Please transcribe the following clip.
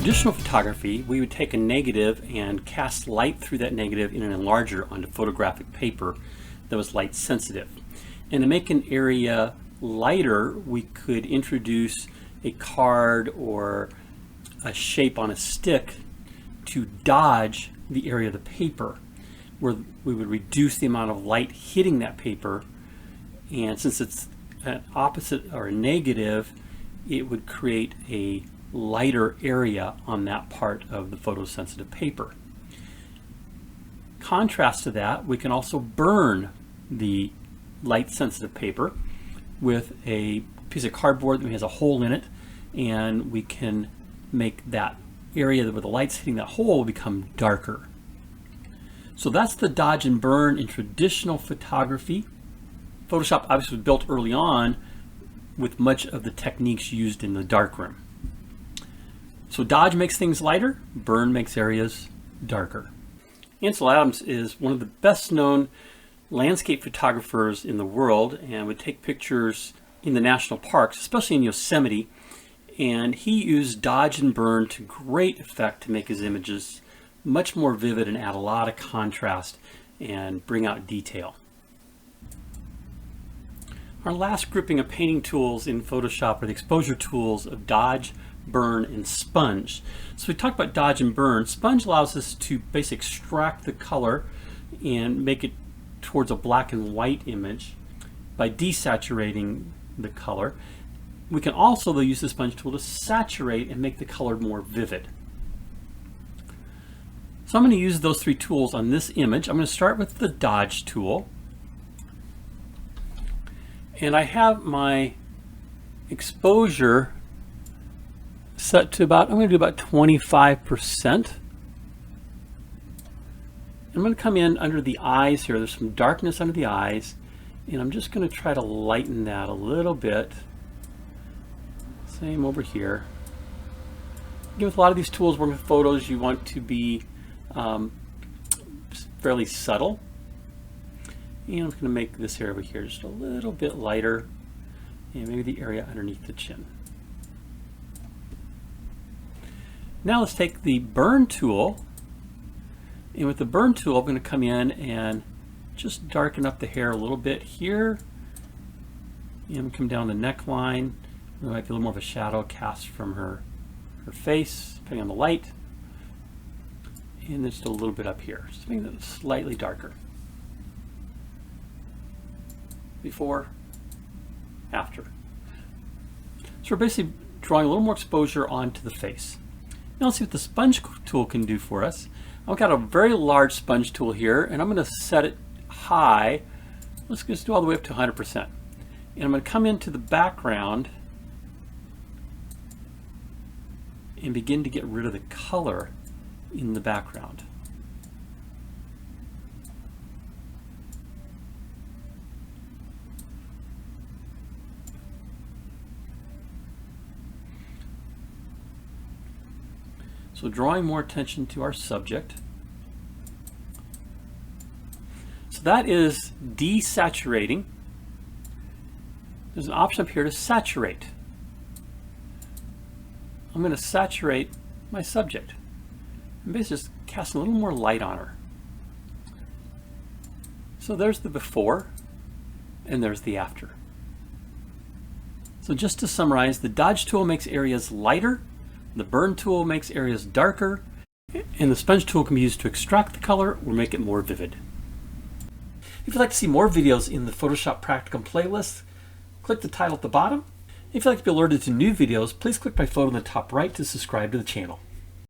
traditional photography, we would take a negative and cast light through that negative in an enlarger onto photographic paper that was light sensitive. And to make an area lighter, we could introduce a card or a shape on a stick to dodge the area of the paper, where we would reduce the amount of light hitting that paper. And since it's an opposite or a negative, it would create a lighter area on that part of the photosensitive paper. Contrast to that, we can also burn the light sensitive paper with a piece of cardboard that has a hole in it, and we can make that area where the light's hitting that hole become darker. So that's the dodge and burn in traditional photography. Photoshop obviously was built early on with much of the techniques used in the darkroom. So dodge makes things lighter, burn makes areas darker. Ansel Adams is one of the best known landscape photographers in the world and would take pictures in the national parks, especially in Yosemite, and he used dodge and burn to great effect to make his images much more vivid and add a lot of contrast and bring out detail. Our last grouping of painting tools in Photoshop are the exposure tools of dodge, burn, and sponge. So we talked about dodge and burn. Sponge allows us to basically extract the color and make it towards a black and white image by desaturating the color. We can also use the sponge tool to saturate and make the color more vivid. So I'm going to use those three tools on this image. I'm going to start with the dodge tool. And I have my exposure set to about, I'm going to do about 25%. I'm going to come in under the eyes here. There's some darkness under the eyes, and I'm just going to try to lighten that a little bit. Same over here. Again, with a lot of these tools, working with photos, you want to be fairly subtle. And I'm going to make this area over here just a little bit lighter, and maybe the area underneath the chin. Now let's take the burn tool, and with the burn tool I'm going to come in and just darken up the hair a little bit here, and come down the neckline. There might be a little more of a shadow cast from her face, depending on the light, and then just a little bit up here, just making it slightly darker. Before, after. So we're basically drawing a little more exposure onto the face. Now let's see what the sponge tool can do for us. I've got a very large sponge tool here, and I'm going to set it high. Let's just do all the way up to 100%. And I'm going to come into the background and begin to get rid of the color in the background. So drawing more attention to our subject. So that is desaturating. There's an option up here to saturate. I'm going to saturate my subject. I'm basically just casting a little more light on her. So there's the before, and there's the after. So just to summarize, the dodge tool makes areas lighter, the burn tool makes areas darker, and the sponge tool can be used to extract the color or make it more vivid. If you'd like to see more videos in the Photoshop Practicum playlist, click the title at the bottom. If you'd like to be alerted to new videos, please click my photo in the top right to subscribe to the channel.